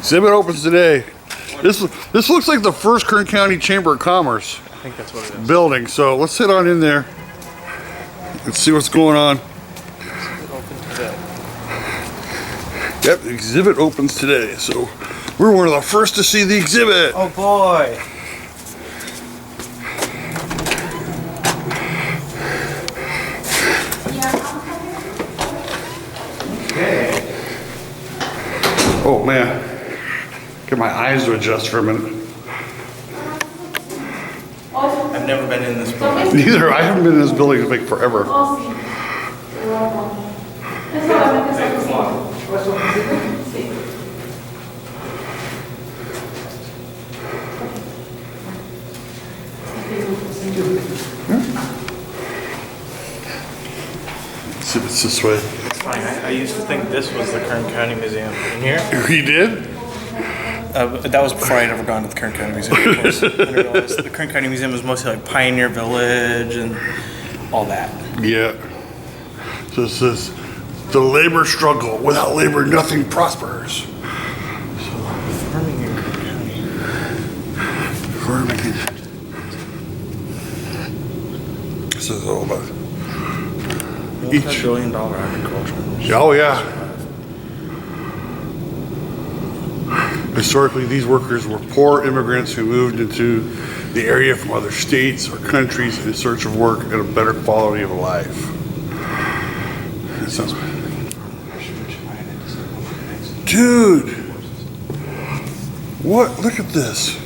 Exhibit opens today. This looks like the first Kern County Chamber of Commerce I think that's what it is. building. So let's head on in there and see what's going on. Open today. Yep, the exhibit opens today. So we're one of the first to see the exhibit. Oh boy. Okay. Oh man, get my eyes to adjust for a minute. I've never been in this building. Neither. I haven't been in this building like forever. Exhibit's this way. It's fine. I used to think this was the Kern County Museum. In here? You did? That was before I'd ever gone to the Kern County Museum, of course. I didn't realize the Kern County Museum was mostly like Pioneer Village and all that. Yeah. So it says, the labor struggle. Without labor, nothing prospers. Farming in Kern County. Farming. This is all about each. $1 agriculture. Oh yeah. Historically, these workers were poor immigrants who moved into the area from other states or countries in search of work and a better quality of life. That sounds bad. Dude! What? Look at this.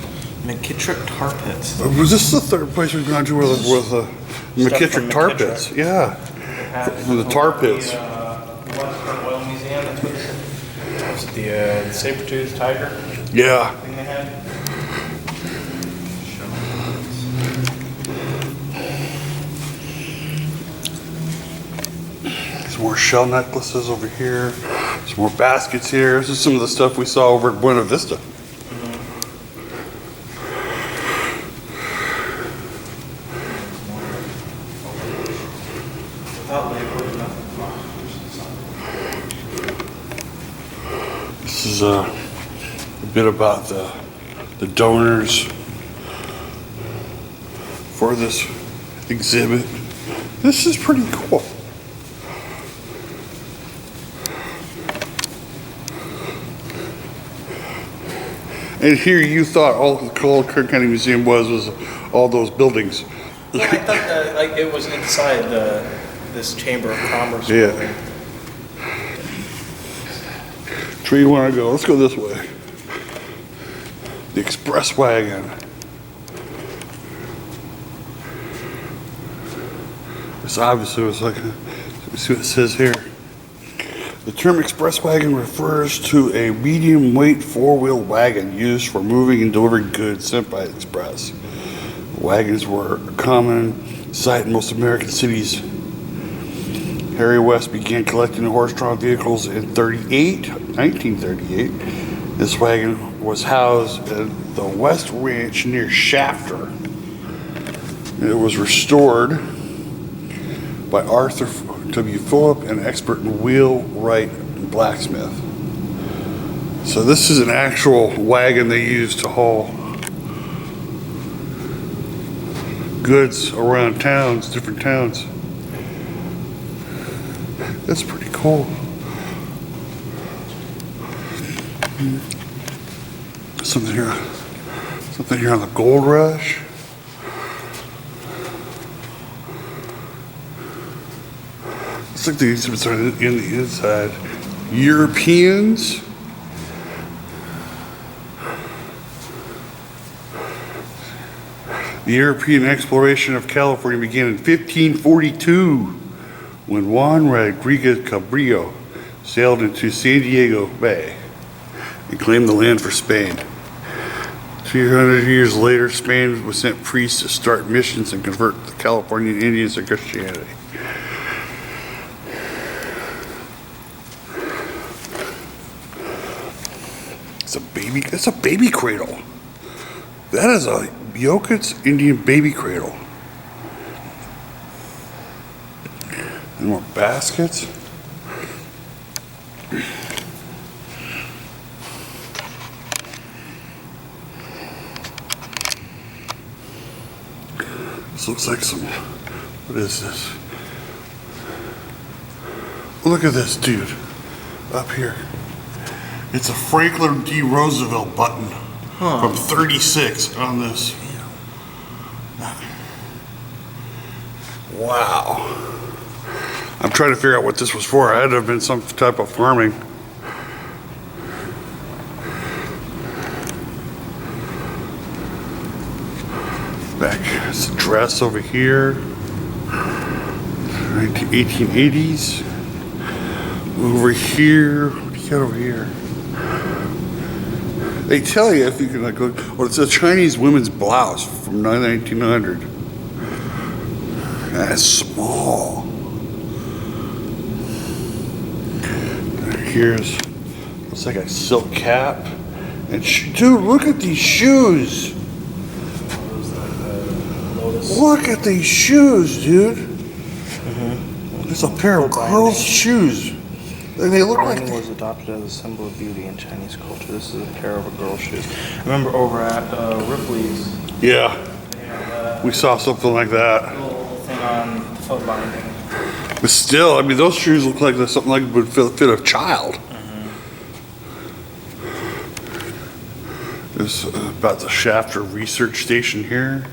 McKittrick Tar Pits. Was this the third place we've gone to with McKittrick tar McKittrick. pits? Yeah. From the tar pits. The Western Oil Museum, that's what it said. Was it the saber-toothed tiger Yeah. thing they had? Some more shell necklaces over here. Some more baskets here. This is some of the stuff we saw over at Buena Vista. Without labor, nothing. This is a bit about the donors for this exhibit. This is pretty cool. And here you thought all the Kern County Museum was all those buildings. Well, I thought that like it was inside this Chamber of Commerce. Yeah. building. Which way you want to go? Let's go this way. The express wagon. This obviously was like, let's see what it says here. The term express wagon refers to a medium weight four-wheel wagon used for moving and delivering goods sent by express. Wagons were a common sight in most American cities. Harry West began collecting horse-drawn vehicles in 1938. This wagon was housed at the West Ranch near Shafter. It was restored by Arthur W. Phillip, an expert in wheelwright and blacksmith. So this is an actual wagon they used to haul goods around towns, different towns. That's pretty cool. Something here on the gold rush. Looks like the exhibits are in the inside. Europeans. The European exploration of California began in 1542 when Juan Rodriguez Cabrillo sailed into San Diego Bay and claimed the land for Spain. 200 years later, Spain was sent priests to start missions and convert the Californian Indians to Christianity. It's a baby cradle. That is a Yokut's Indian baby cradle. And more baskets. This looks like some, what is this? Look at this dude up here. It's a Franklin D. Roosevelt button from 36 on this. Wow. I'm trying to figure out what this was for. It had to have been some type of farming. Back, it's a dress over here. 1880s. Over here, what do you got over here? They tell you if you can like look. Well, it's a Chinese women's blouse from 1900. That's small. Here's, looks like a silk cap. And dude, look at these shoes. Look at these shoes, dude. There's a pair of girls' shoes. And they look like was adopted as a symbol of beauty in Chinese culture. This is a pair of girls' shoes. I remember over at Ripley's. Yeah. We saw something like that. Little thing on foot binding. But still, I mean, those shoes look like something like would fit a child. This is about the Shafter Research Station here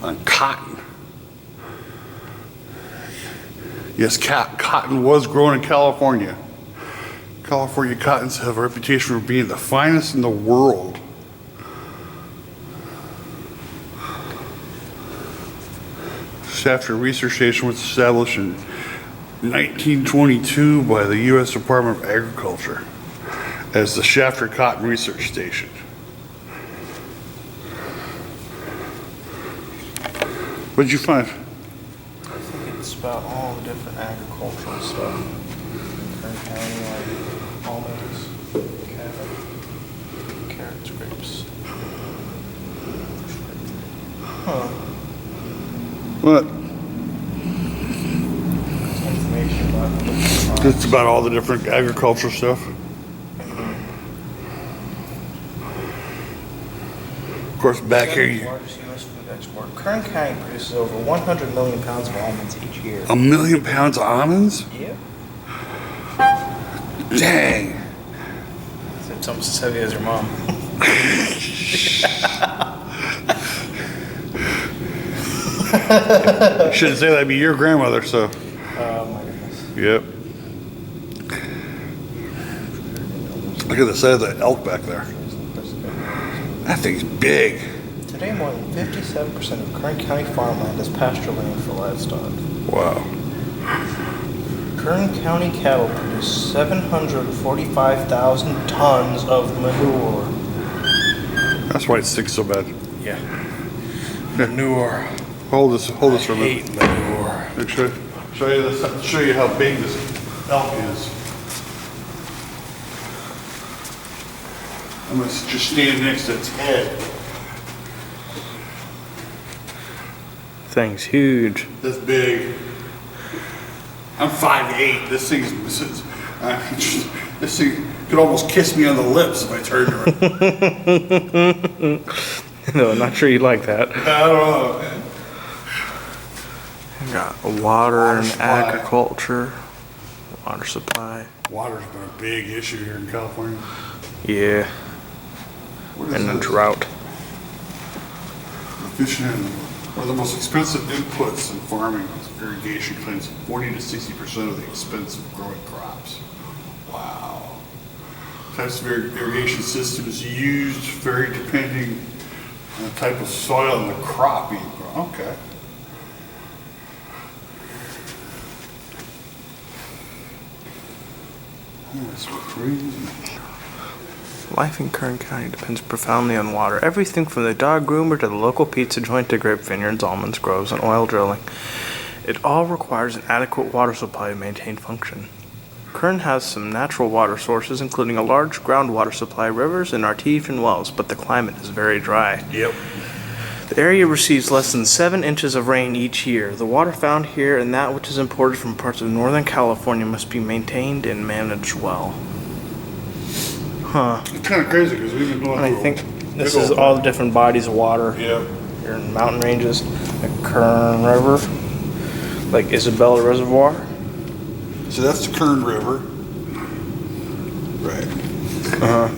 on cotton. Yes, cotton was grown in California. California cottons have a reputation for being the finest in the world. Shafter Research Station was established in 1922 by the U.S. Department of Agriculture as the Shafter Cotton Research Station. What did you find? I think it's about all the different agricultural stuff. Kern County, like almonds, carrots, grapes. Huh. What? Information about the different It's about all the different agricultural stuff. Of course, back here, Largest U.S. food export. Kern County produces over 100 million pounds of almonds each year. 1 million pounds of almonds? Yeah. Dang. It's almost as heavy as your mom. Shouldn't say that'd be your grandmother, so. Oh my goodness. Yep. Look at the size of that elk back there. That thing's big. Today, more than 57% of Kern County farmland is pasture land for livestock. Wow. Kern County cattle produce 745,000 tons of manure. That's why it stinks so bad. Yeah. Manure. Hold this for a minute. Hate manure. Show you this. Show you how big this elk is. I'm gonna just stand next to its head. Thing's huge. This big. I'm 5'8". This thing could almost kiss me on the lips if I turned around. No, I'm not sure you like that. I don't know, man. Got water and supply. agriculture. Water supply. Water's been a big issue here in California. Yeah. What is And a this? drought. Efficient, one of the most expensive inputs in farming is irrigation claims 40 to 60% of the expense of growing crops. Wow. Types of irrigation systems used vary depending on the type of soil and the crop being grown. Okay. That's crazy. Life in Kern County depends profoundly on water. Everything from the dog groomer to the local pizza joint to grape vineyards, almonds, groves, and oil drilling. It all requires an adequate water supply to maintain function. Kern has some natural water sources, including a large groundwater supply, rivers, and artesian wells, but the climate is very dry. Yep. The area receives less than 7 inches of rain each year. The water found here and that which is imported from parts of Northern California must be maintained and managed well. Huh. It's kind of crazy because we've been going And I through think this is all the different bodies of water Yep. here in mountain ranges. The Kern River, like Isabella Reservoir. So that's the Kern River. Right.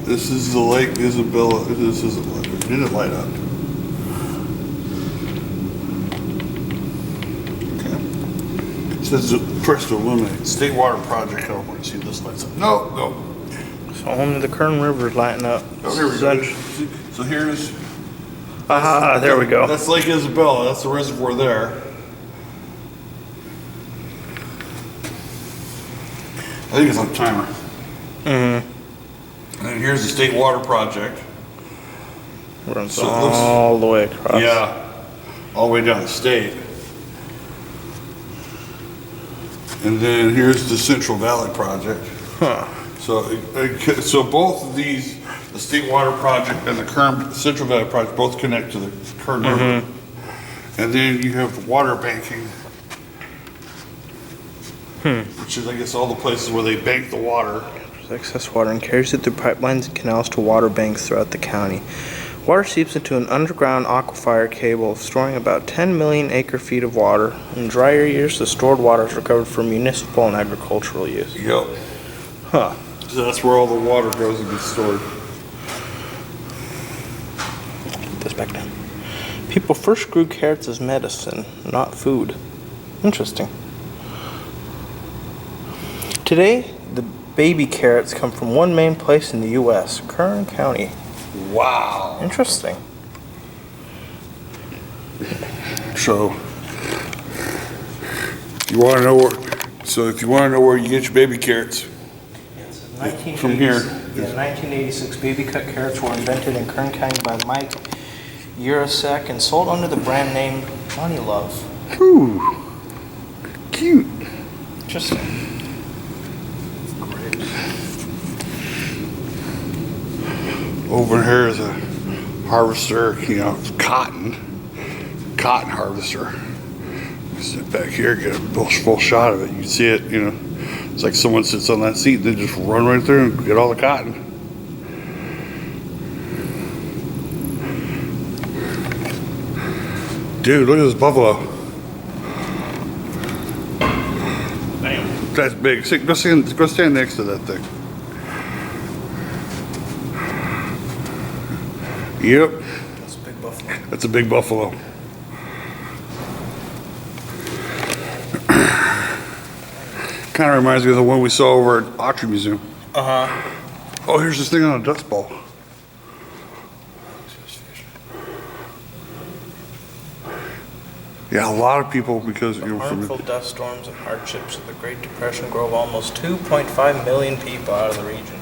This is the Lake Isabella. This isn't light. Did it light up? Okay. It says press to illuminate. State Water Project, California. See this lights up. No, no. So only the Kern River is lighting up. Oh, here we go. So here's. Aha, there we go. That's Lake Isabella. That's the reservoir there. I think it's on timer. And then here's the State Water Project. Runs So it looks- all the way across. Yeah, all the way down the state. And then here's the Central Valley Project. Huh. So both of these, the State Water Project and the Central Valley Project, both connect to the Kern River. And then you have the water banking, which is, I guess, all the places where they bank the water. Excess water and carries it through pipelines and canals to water banks throughout the county. Water seeps into an underground aquifer cable, storing about 10 million acre-feet of water. In drier years, the stored water is recovered for municipal and agricultural use. Yep. Huh. So that's where all the water goes and gets stored. Put this back down. People first grew carrots as medicine, not food. Interesting. Today, the baby carrots come from one main place in the U.S., Kern County. Wow. Interesting. So, you want to know where? So, if you want to know where you get your baby carrots, from here. Yeah, 1986 baby cut carrots were invented in Kern County by Mike Urasek and sold under the brand name Money Love. Ooh, cute. Interesting. Over here is a harvester, cotton harvester. Sit back here, get a full shot of it. You can see it, it's like someone sits on that seat and they just run right through and get all the cotton. Dude, look at this buffalo. Damn. That's big. Go stand next to that thing. Yep, That's a big buffalo. that's a big buffalo. Kind of reminds me of the one we saw over at Auction Museum. Oh, here's this thing on a dust bowl. Yeah, a lot of people, because Harmful dust storms and hardships of the Great Depression drove almost 2.5 million people out of the region.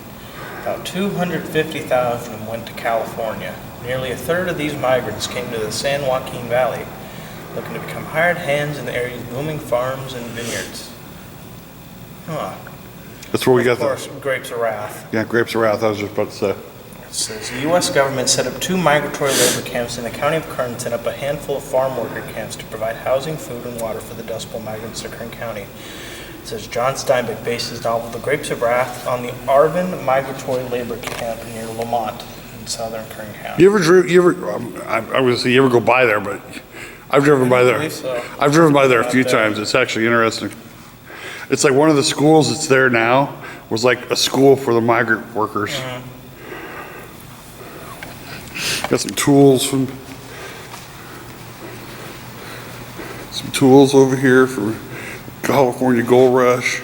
About 250,000 went to California. Nearly a third of these migrants came to the San Joaquin Valley, looking to become hired hands in the area's booming farms and vineyards. Huh. that's where we got Of course, grapes of wrath. grapes of wrath. I was just about to say. It says the U.S. government set up 2 migratory labor camps in the county of Kern and set up a handful of farm worker camps to provide housing, food, and water for the Dust Bowl migrants to Kern County. It says John Steinbeck based his novel The Grapes of Wrath on the Arvin Migratory Labor Camp near Lamont in southern Kern County. You ever go by there, but I've driven by there. believe so. I've driven by there a Not few there. times. It's actually interesting. It's like one of the schools that's there now was like a school for the migrant workers. Got some tools over here for California Gold Rush,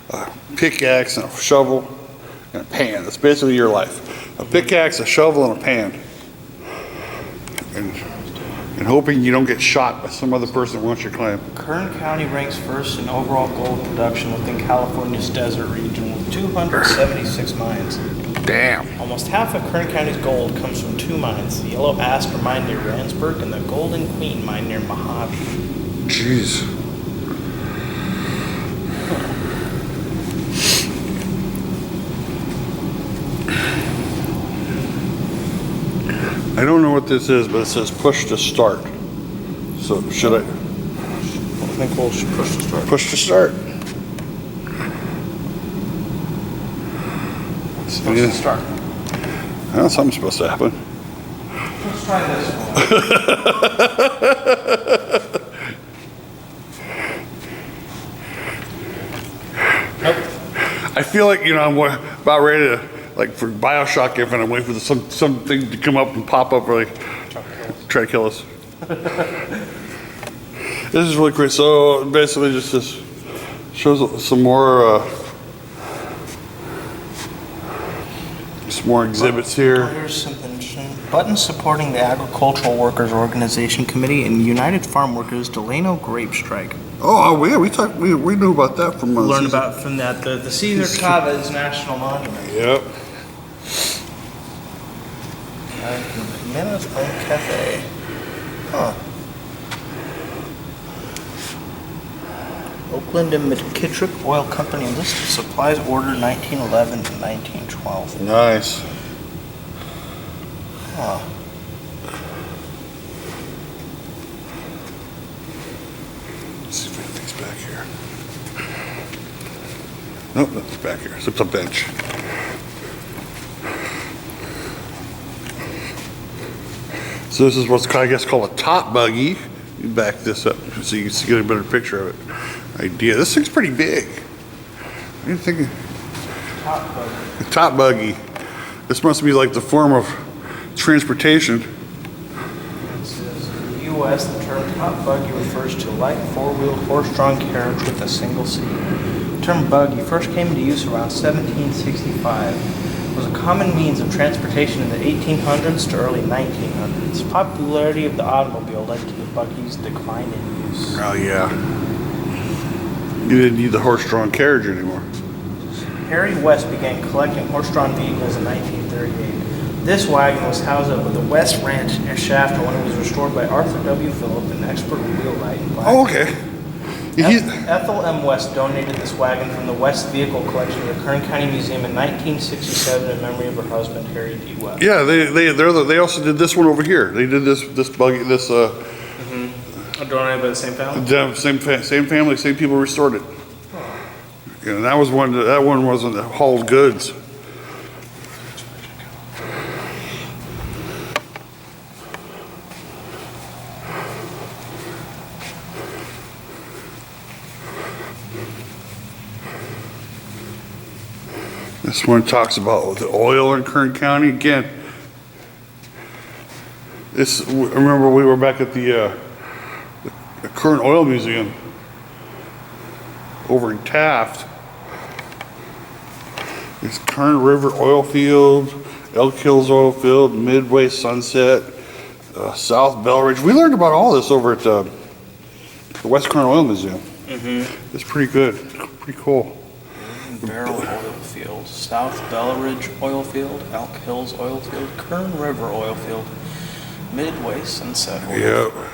a pickaxe and a shovel and a pan. That's basically your life. A pickaxe, a shovel, and a pan. And hoping you don't get shot by some other person that wants your claim. Kern County ranks first in overall gold production within California's desert region with 276 mines. Damn. Almost half of Kern County's gold comes from 2 mines, the Yellow Asper mine near Randsburg and the Golden Queen mine near Mojave. Jeez. I don't know what this is, but it says push to start. So should I I think we'll push to start. push to start? Push to start. Well, something's supposed to happen. try this one. Nope. I feel like, you know, I'm about ready to, like, for Bioshock Infinite, I'm waiting for something to come up and pop up, or like, try to kill us. This is really great. So basically, just this shows some more exhibits here. Here's something interesting. Buttons supporting the Agricultural Workers Organization Committee and United Farm Workers Delano Grape Strike. Oh yeah, we knew about that from Learned about from that the Cesar Chavez National Monument. Yep. Menace Own Cafe. Huh. Oakland and McKittrick Oil Company list of supplies ordered 1911 to 1912. Nice. Huh. Let's see if anything's back here. Nope, nothing's back here. It's a bench. So this is what's, I guess, called a top buggy. You back this up so you can get a better picture of it. Idea. This thing's pretty big. What do you think? Top buggy. A top buggy. This must be like the form of transportation. It says in the U.S. the term top buggy refers to light four-wheeled horse-drawn carriage with a single seat. The term buggy first came into use around 1765. It was a common means of transportation in the 1800s to early 1900s. Popularity of the automobile led to the buggy's decline in use. Oh yeah. You didn't need the horse-drawn carriage anymore. Harry West began collecting horse-drawn vehicles in 1938. This wagon was housed up at the West Ranch near Shafter when it was restored by Arthur W. Phillip, an expert wheelwright in black. Oh, okay. Ethel M. West donated this wagon from the West Vehicle Collection to the Kern County Museum in 1967 in memory of her husband, Harry D. West. Yeah, they also did this one over here. They did this buggy, this Donated by the same family? same family, same people restored it. Yeah, that was one. That one wasn't hauled goods. This one talks about the oil in Kern County. Again, remember we were back at the Kern Oil Museum over in Taft. It's Kern River Oil Field, Elk Hills Oil Field, Midway Sunset, South Belridge. We learned about all this over at the West Kern Oil Museum. Mm-hmm. It's pretty good, pretty cool. Barrel Oil Field, South Belridge Oil Field, Elk Hills Oil Field, Kern River Oil Field, Midway Sunset Oil Yep. Field.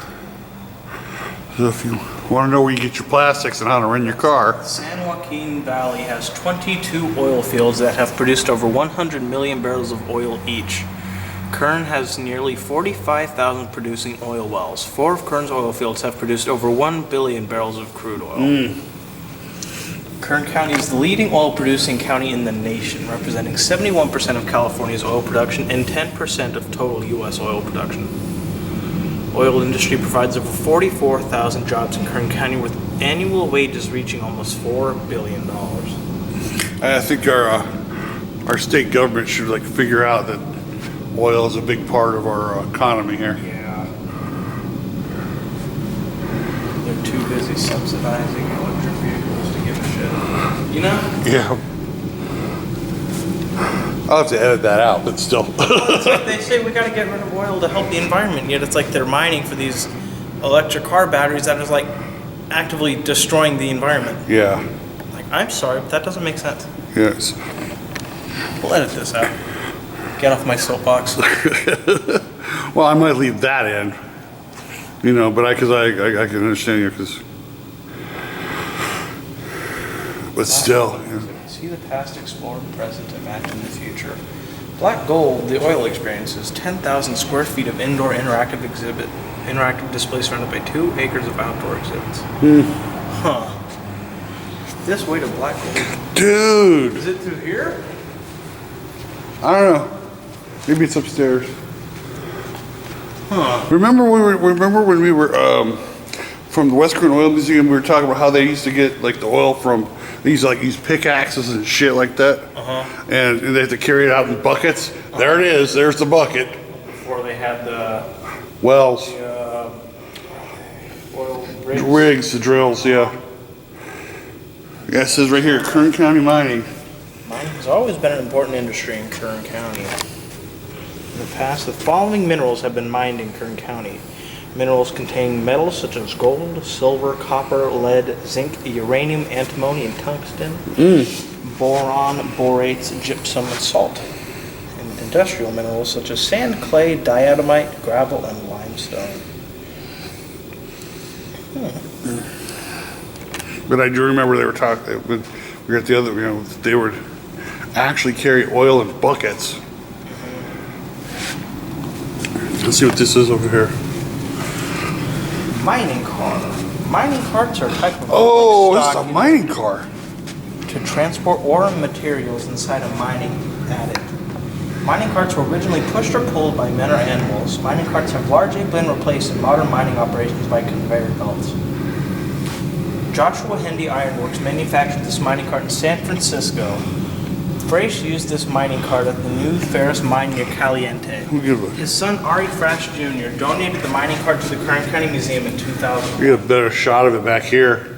So if you want to know where you get your plastics and how to run your car. San Joaquin Valley has 22 oil fields that have produced over 100 million barrels of oil each. Kern has nearly 45,000 producing oil wells. 4 of Kern's oil fields have produced over 1 billion barrels of crude oil. Kern County is the leading oil-producing county in the nation, representing 71% of California's oil production and 10% of total U.S. oil production. Oil industry provides over 44,000 jobs in Kern County, with annual wages reaching almost $4 billion. I think our state government should like figure out that oil is a big part of our economy here. Yeah. They're too busy subsidizing electric vehicles to give a shit. You know? Yeah. I'll have to edit that out, but still. It's like they say we gotta get rid of oil to help the environment, yet it's like they're mining for these electric car batteries that is like actively destroying the environment. Yeah. Like, I'm sorry, but that doesn't make sense. Yes. We'll edit this out. Get off my soapbox. Well, I might leave that in, you know, but I can understand you, but still. Yeah. See the past, explore the present, imagine the future. Black Gold, the oil experience, is 10,000 square feet of indoor interactive displays surrounded by 2 acres of outdoor exhibits. Huh. This way to Black Gold. Dude! Is it through here? I don't know. Maybe it's upstairs. Remember when we were from the Western Oil Museum? We were talking about how they used to get like the oil from these pickaxes and shit like that, and they have to carry it out in buckets. There it is. There's the bucket. Before they had the Wells, oil rigs. rigs, the drills. Yeah. Yeah, it says right here, Kern County Mining. Mining has always been an important industry in Kern County. In the past, the following minerals have been mined in Kern County. Minerals containing metals such as gold, silver, copper, lead, zinc, uranium, antimony, and tungsten, boron, borates, gypsum, and salt. And industrial minerals such as sand, clay, diatomite, gravel, and limestone. But I do remember they were talking, when we were at the other, they would actually carry oil in buckets. Let's see what this is over here. Mining car. Mining carts are a type of Oh, public this is stock a mining car. to transport ore and materials inside a mining adit. Mining carts were originally pushed or pulled by men or animals. Mining carts have largely been replaced in modern mining operations by conveyor belts. Joshua Hendy Ironworks manufactured this mining cart in San Francisco. Frash used this mining cart at the new Ferris mine near Caliente. Who give a? His son Ari Frash Jr. donated the mining cart to the Kern County Museum in 2000. We get a better shot of it back here.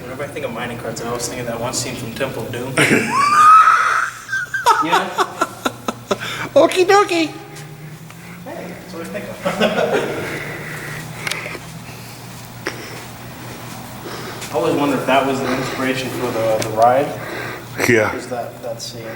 Whenever I think of mining carts, I always think of that one scene from Temple of Doom. Yeah. Okie dokie. Hey, that's what I think of. I always wondered if that was the inspiration for the ride. Yeah. Was that scene?